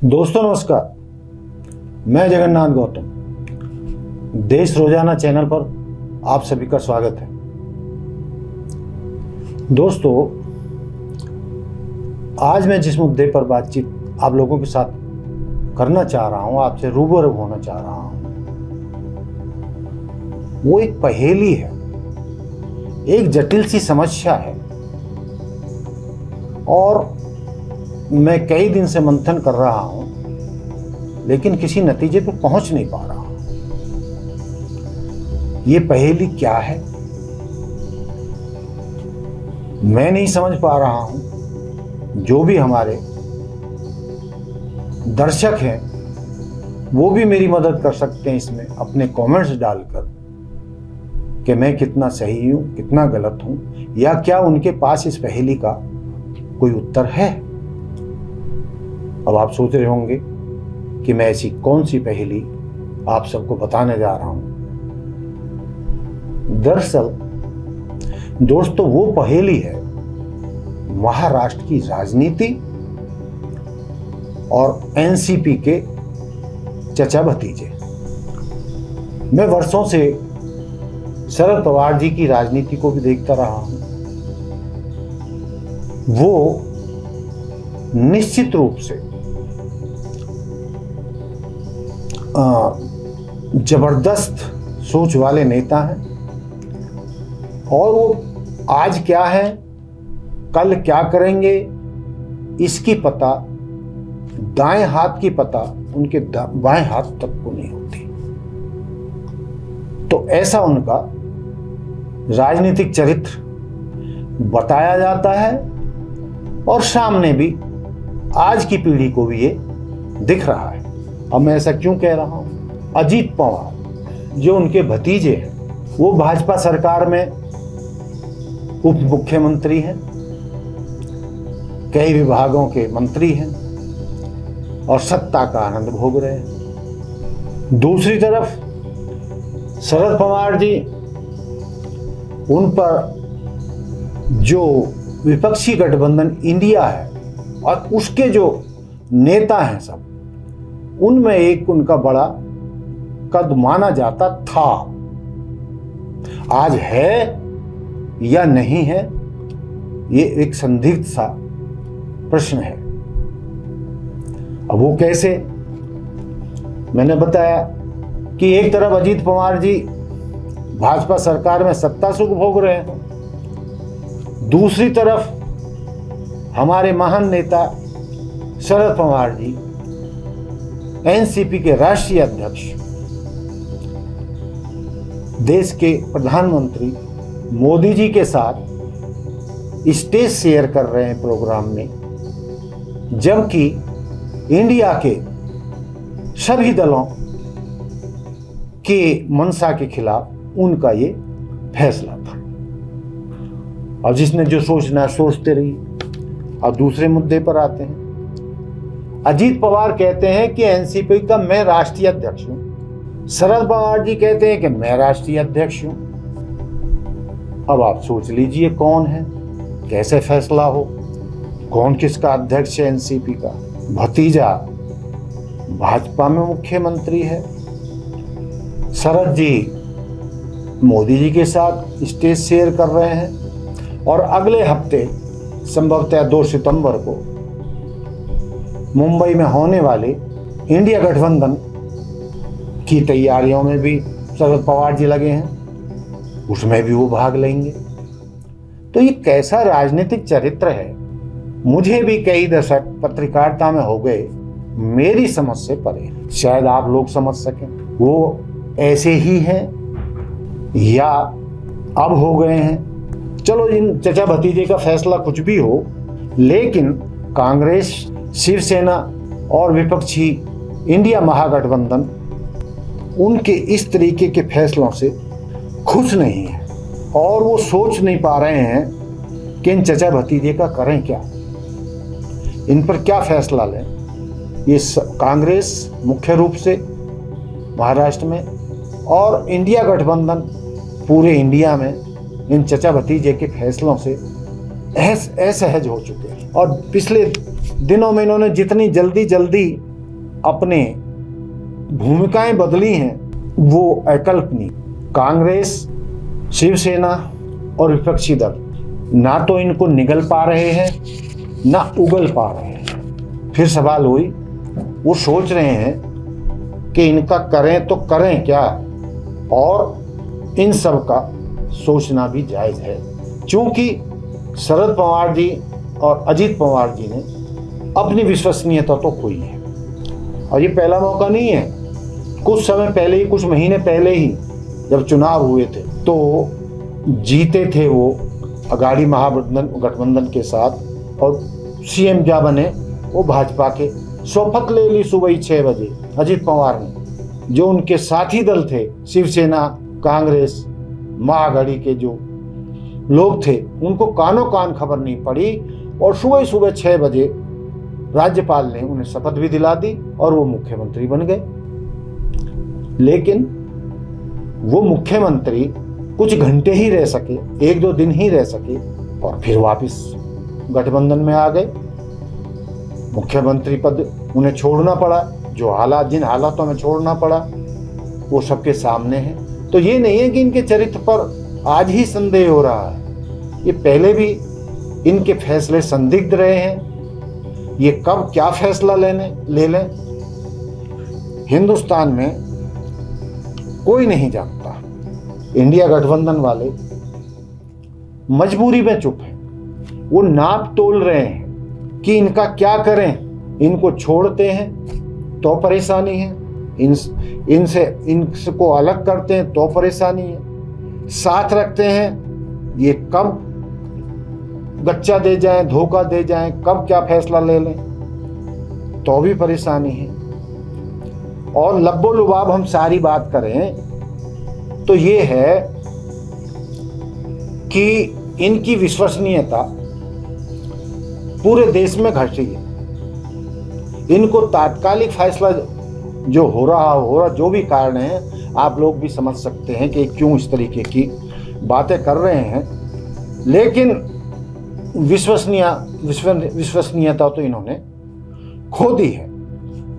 दोस्तों नमस्कार, मैं जगन्नाथ गौतम। देश रोजाना चैनल पर आप सभी का स्वागत है। दोस्तों, आज मैं जिस मुद्दे पर बातचीत आप लोगों के साथ करना चाह रहा हूं, आपसे रूबरू होना चाह रहा हूं, वो एक पहेली है, एक जटिल सी समस्या है और मैं कई दिन से मंथन कर रहा हूं, लेकिन किसी नतीजे पर पहुंच नहीं पा रहा हूं। ये पहेली क्या है, मैं नहीं समझ पा रहा हूं। जो भी हमारे दर्शक हैं वो भी मेरी मदद कर सकते हैं इसमें अपने कमेंट्स डालकर कि मैं कितना सही हूं, कितना गलत हूं, या क्या उनके पास इस पहेली का कोई उत्तर है। अब आप सोच रहे होंगे कि मैं ऐसी कौन सी पहेली आप सबको बताने जा रहा हूं। दरअसल दोस्तों, वो पहेली है महाराष्ट्र की राजनीति और एनसीपी के चचा भतीजे। मैं वर्षों से शरद पवार जी की राजनीति को भी देखता रहा हूं। वो निश्चित रूप से जबरदस्त सोच वाले नेता हैं और वो आज क्या है, कल क्या करेंगे, इसकी पता दाएं हाथ की पता उनके बाएं हाथ तक को नहीं होती। तो ऐसा उनका राजनीतिक चरित्र बताया जाता है और सामने भी आज की पीढ़ी को भी ये दिख रहा है। अब मैं ऐसा क्यों कह रहा हूं? अजीत पवार जो उनके भतीजे हैं, वो भाजपा सरकार में उप मुख्यमंत्री हैं, कई विभागों के मंत्री हैं और सत्ता का आनंद भोग रहे हैं। दूसरी तरफ शरद पवार जी, उन पर जो विपक्षी गठबंधन इंडिया है और उसके जो नेता हैं सब, उनमें एक उनका बड़ा कद माना जाता था। आज है या नहीं है, ये एक संदिग्ध सा प्रश्न है। अब वो कैसे? मैंने बताया कि एक तरफ अजीत पवार जी भाजपा सरकार में सत्ता सुख भोग रहे हैं, दूसरी तरफ हमारे महान नेता शरद पवार जी एनसीपी के राष्ट्रीय अध्यक्ष, देश के प्रधानमंत्री मोदी जी के साथ स्टेज शेयर कर रहे हैं प्रोग्राम में, जबकि इंडिया के सभी दलों के मंशा के खिलाफ उनका ये फैसला था। और जिसने जो सोचना है सोचते रहिए। अब दूसरे मुद्दे पर आते हैं। अजीत पवार कहते हैं कि एनसीपी का मैं राष्ट्रीय अध्यक्ष हूं, शरद पवार जी कहते हैं कि मैं राष्ट्रीय अध्यक्ष हूं। अब आप सोच लीजिए कौन है, कैसे फैसला हो, कौन किसका अध्यक्ष है। एनसीपी का भतीजा भाजपा में मुख्यमंत्री है, शरद जी मोदी जी के साथ स्टेज शेयर कर रहे हैं और अगले हफ्ते संभवतः 2 सितंबर को मुंबई में होने वाले इंडिया गठबंधन की तैयारियों में भी शरद पवार जी लगे हैं, उसमें भी वो भाग लेंगे। तो ये कैसा राजनीतिक चरित्र है, मुझे भी कई दशक पत्रकारिता में हो गए, मेरी समझ से परे। शायद आप लोग समझ सकें वो ऐसे ही हैं या अब हो गए हैं। चलो, इन चचा भतीजे का फैसला कुछ भी हो, लेकिन कांग्रेस, शिवसेना और विपक्षी इंडिया महागठबंधन उनके इस तरीके के फैसलों से खुश नहीं है और वो सोच नहीं पा रहे हैं कि इन चचा भतीजे का करें क्या, इन पर क्या फैसला लें। ये कांग्रेस मुख्य रूप से महाराष्ट्र में और इंडिया गठबंधन पूरे इंडिया में इन चचा भतीजे के फैसलों से असहज हो चुके हैं। और पिछले दिनों में इन्होंने जितनी जल्दी अपने भूमिकाएं बदली हैं वो अकल्पनीय। कांग्रेस, शिवसेना और विपक्षी दल ना तो इनको निगल पा रहे हैं ना उगल पा रहे हैं। फिर सवाल हुई, वो सोच रहे हैं कि इनका करें तो करें क्या, और इन सब का सोचना भी जायज है, क्योंकि शरद पवार जी और अजीत पवार जी ने अपनी विश्वसनीयता तो खोई है। और ये पहला मौका नहीं है। कुछ समय पहले ही, कुछ महीने पहले ही जब चुनाव हुए थे तो जीते थे वो अघाड़ी महागठबंधन के साथ, और सीएम क्या बने वो भाजपा के। शपथ ले ली सुबह ही 6 बजे अजीत पवार ने। जो उनके साथी दल थे, शिवसेना, कांग्रेस, महाअघाड़ी के जो लोग थे, उनको कानों कान खबर नहीं पड़ी, और सुबह सुबह 6 बजे राज्यपाल ने उन्हें शपथ भी दिला दी और वो मुख्यमंत्री बन गए। लेकिन वो मुख्यमंत्री कुछ घंटे ही रह सके, 1-2 दिन ही रह सके, और फिर वापस गठबंधन में आ गए। मुख्यमंत्री पद उन्हें छोड़ना पड़ा, जो हालात, जिन हालातों में छोड़ना पड़ा वो सबके सामने है। तो ये नहीं है कि इनके चरित्र पर आज ही संदेह हो रहा है, ये पहले भी इनके फैसले संदिग्ध रहे हैं। ये कब क्या फैसला ले लें, हिंदुस्तान में कोई नहीं जानता। इंडिया गठबंधन वाले मजबूरी में चुप हैं। वो नाप तोल रहे हैं कि इनका क्या करें। इनको छोड़ते हैं तो परेशानी है, इनको अलग करते हैं तो परेशानी है, साथ रखते हैं ये कब गच्चा दे जाएं, धोखा दे जाएं, कब क्या फैसला ले लें तो भी परेशानी है। और लब्बो लुबाब हम सारी बात करें तो ये है कि इनकी विश्वसनीयता पूरे देश में घट रही है। इनको तात्कालिक फैसला जो हो रहा, जो भी कारण है, आप लोग भी समझ सकते हैं कि क्यों इस तरीके की बातें कर रहे हैं। लेकिन विश्वसनीयता तो इन्होंने खो दी है,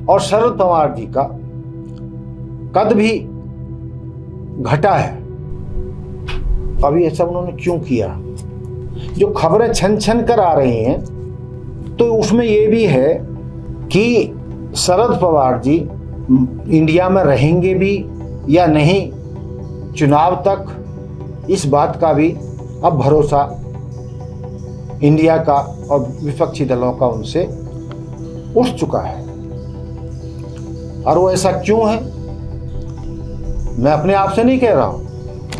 और शरद पवार जी का कद भी घटा है। अभी ये सब उन्होंने क्यों किया? जो खबरें छन छन कर आ रही हैं तो उसमें ये भी है कि शरद पवार जी इंडिया में रहेंगे भी या नहीं, चुनाव तक इस बात का भी अब भरोसा इंडिया का और विपक्षी दलों का उनसे उठ चुका है। और वो ऐसा क्यों है, मैं अपने आप से नहीं कह रहा हूं।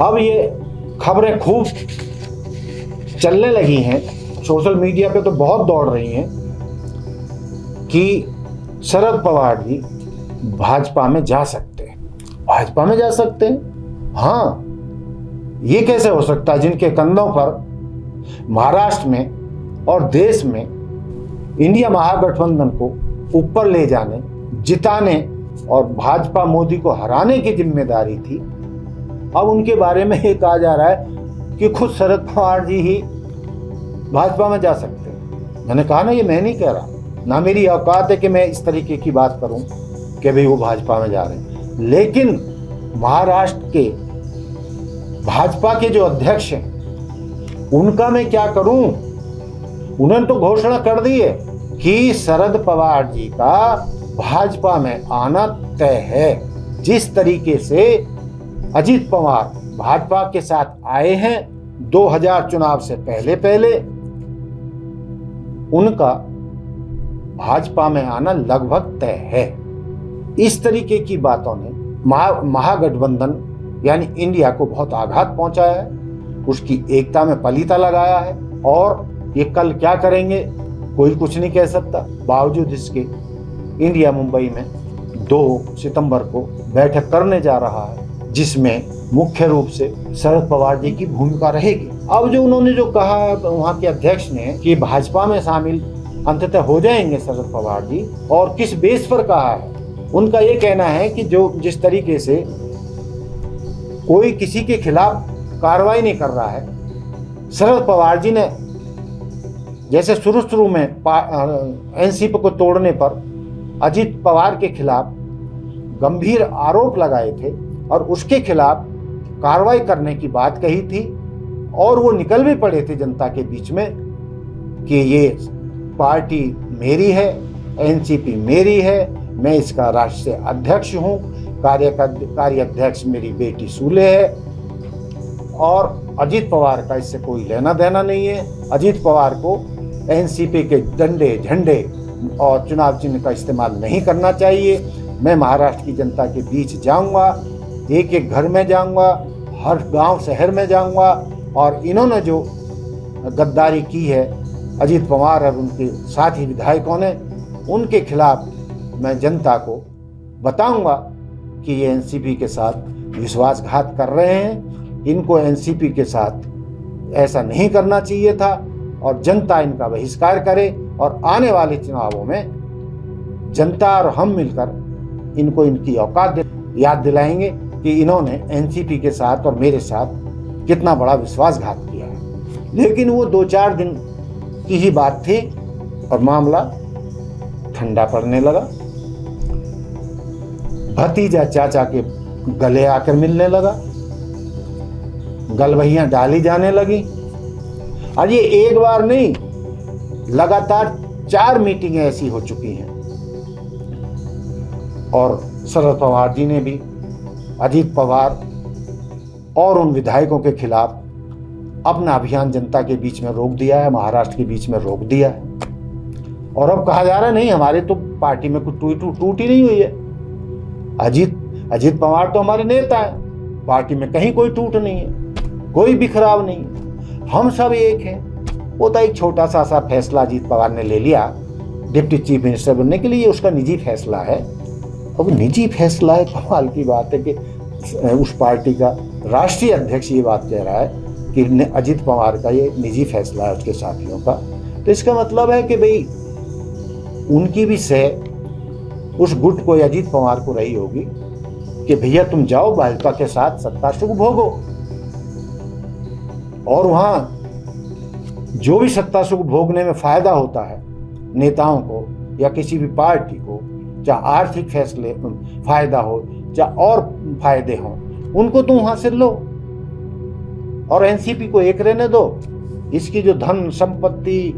अब ये खबरें खूब चलने लगी हैं, सोशल मीडिया पे तो बहुत दौड़ रही हैं कि शरद पवार जी भाजपा में जा सकते हैं। भाजपा में जा सकते हैं? हाँ, ये कैसे हो सकता है जिनके कंधों पर महाराष्ट्र में और देश में इंडिया महागठबंधन को ऊपर ले जाने, जिताने और भाजपा मोदी को हराने की जिम्मेदारी थी। अब उनके बारे में ये कहा जा रहा है कि खुद शरद पवार जी ही भाजपा में जा सकते हैं। मैंने कहा ना, ये मैं नहीं कह रहा, ना मेरी औकात है कि मैं इस तरीके की बात करूं कि भाई वो भाजपा में जा रहे हैं। लेकिन महाराष्ट्र के भाजपा के जो अध्यक्ष हैं उनका मैं क्या करूं? उन्होंने तो घोषणा कर दी है कि शरद पवार जी का भाजपा में आना तय है। जिस तरीके से अजीत पवार भाजपा के साथ आए हैं 2000 चुनाव से पहले उनका भाजपा में आना लगभग तय है। इस तरीके की बातों ने महागठबंधन यानी इंडिया को बहुत आघात पहुंचाया है, उसकी एकता में पलीता लगाया है। और ये कल क्या करेंगे कोई कुछ नहीं कह सकता। बावजूद इसके इंडिया मुंबई में 2 सितंबर को बैठक करने जा रहा है, जिसमें मुख्य रूप से शरद पवार जी की भूमिका रहेगी। अब जो उन्होंने जो कहा वहां के अध्यक्ष ने कि भाजपा में शामिल अंततः हो जाएंगे शरद पवार जी, और किस बेस पर कहा है, उनका ये कहना है कि जो जिस तरीके से कोई किसी के खिलाफ कार्रवाई नहीं कर रहा है, शरद पवार जी ने जैसे शुरू में एनसीपी को तोड़ने पर अजीत पवार के खिलाफ गंभीर आरोप लगाए थे और उसके खिलाफ कार्रवाई करने की बात कही थी, और वो निकल भी पड़े थे जनता के बीच में कि ये पार्टी मेरी है, एनसीपी मेरी है, मैं इसका राष्ट्रीय अध्यक्ष हूँ, कार्य अध्यक्ष मेरी बेटी सूले है, और अजीत पवार का इससे कोई लेना देना नहीं है। अजीत पवार को एनसीपी के डंडे झंडे और चुनाव चिन्ह का इस्तेमाल नहीं करना चाहिए। मैं महाराष्ट्र की जनता के बीच जाऊंगा, एक एक घर में जाऊंगा, हर गांव शहर में जाऊंगा, और इन्होंने जो गद्दारी की है अजीत पवार और उनके साथी विधायकों ने, उनके खिलाफ मैं जनता को बताऊंगा कि ये एनसीपी के साथ विश्वासघात कर रहे हैं, इनको एनसीपी के साथ ऐसा नहीं करना चाहिए था, और जनता इनका बहिष्कार करे, और आने वाले चुनावों में जनता और हम मिलकर इनको इनकी औकात याद दिलाएंगे कि इन्होंने एनसीपी के साथ और मेरे साथ कितना बड़ा विश्वासघात किया है। लेकिन वो 2-4 दिन की ही बात थी और मामला ठंडा पड़ने लगा। भतीजा चाचा के गले आकर मिलने लगा, गलबहियां डाली जाने लगी। और ये एक बार नहीं, लगातार 4 मीटिंगें ऐसी हो चुकी हैं, और शरद पवार जी ने भी अजीत पवार और उन विधायकों के खिलाफ अपना अभियान जनता के बीच में रोक दिया है, महाराष्ट्र के बीच में रोक दिया है। और अब कहा जा रहा है नहीं, हमारे तो पार्टी में कुछ टूट ही नहीं हुई है। अजीत पवार तो हमारे नेता है, पार्टी में कहीं कोई टूट नहीं है, कोई बिखराव नहीं है, हम सब एक हैं। वो तो एक छोटा सा फैसला अजीत पवार ने ले लिया डिप्टी चीफ मिनिस्टर बनने के लिए, उसका निजी फैसला है। अब निजी फैसला है, कमाल की बात है कि उस पार्टी का राष्ट्रीय अध्यक्ष ये बात कह रहा है कि अजीत पवार का ये निजी फैसला है उसके साथियों का। तो इसका मतलब है कि भाई उनकी भी सह उस गुट को, अजीत पवार को रही होगी कि भैया तुम जाओ भाजपा के साथ सत्ता सुख भोगो, और वहां जो भी सत्ता सुख भोगने में फायदा होता है नेताओं को या किसी भी पार्टी को, चाहे आर्थिक फैसले फायदा हो चाहे और फायदे हों, उनको तुम वहां से लो, और एनसीपी को एक रहने दो। इसकी जो धन संपत्ति,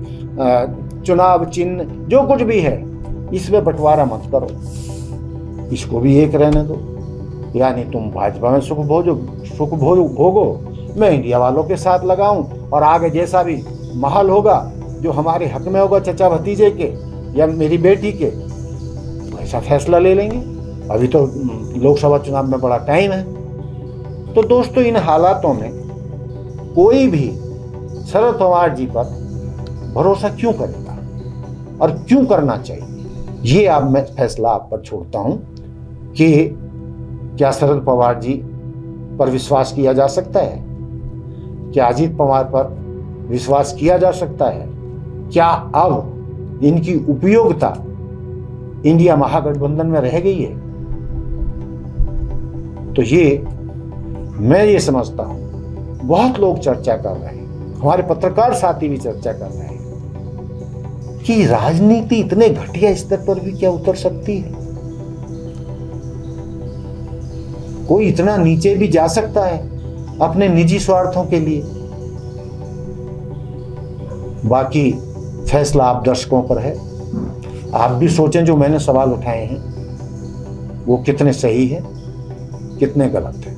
चुनाव चिन्ह, जो कुछ भी है, इसमें बंटवारा मत करो, इसको भी एक रहने दो। यानी तुम भाजपा में सुख भोगो, मैं इंडिया वालों के साथ लगाऊं, और आगे जैसा भी माहौल होगा जो हमारे हक में होगा, चचा भतीजे के या मेरी बेटी के, ऐसा फैसला ले लेंगे। अभी तो लोकसभा चुनाव में बड़ा टाइम है। तो दोस्तों, इन हालातों में कोई भी शरद पवार जी पर भरोसा क्यों करेगा और क्यों करना चाहिए, ये अब मैं फैसला आप पर छोड़ता हूं कि क्या शरद पवार जी पर विश्वास किया जा सकता है, क्या अजीत पवार पर विश्वास किया जा सकता है, क्या अब इनकी उपयोगिता इंडिया महागठबंधन में रह गई है। तो ये मैं ये समझता हूं, बहुत लोग चर्चा कर रहे हैं, हमारे पत्रकार साथी भी चर्चा कर रहे हैं कि राजनीति इतने घटिया स्तर पर भी क्या उतर सकती है, कोई इतना नीचे भी जा सकता है अपने निजी स्वार्थों के लिए। बाकी फैसला आप दर्शकों पर है, आप भी सोचें जो मैंने सवाल उठाए हैं वो कितने सही हैं, कितने गलत हैं।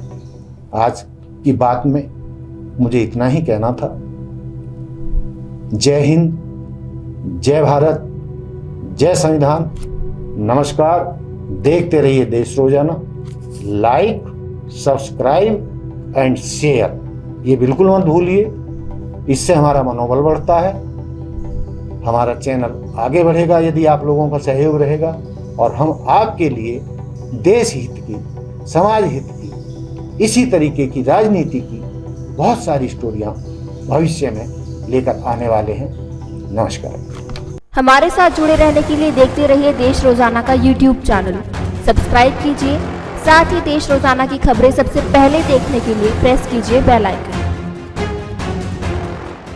आज की बात में मुझे इतना ही कहना था। जय हिंद, जय भारत, जय संविधान, नमस्कार। देखते रहिए देश रोजाना। लाइक, सब्सक्राइब एंड शेयर, ये बिल्कुल मत भूलिए, इससे हमारा मनोबल बढ़ता है, हमारा चैनल आगे बढ़ेगा यदि आप लोगों का सहयोग रहेगा, और हम आपके लिए देश हित की, समाज हित की, इसी तरीके की राजनीति की बहुत सारी स्टोरियां भविष्य में लेकर आने वाले हैं। नमस्कार। हमारे साथ जुड़े रहने के लिए देखते रहिए देश रोजाना का YouTube चैनल, सब्सक्राइब कीजिए। साथ ही देश रोजाना की खबरें सबसे पहले देखने के लिए प्रेस कीजिए बेल आइकन।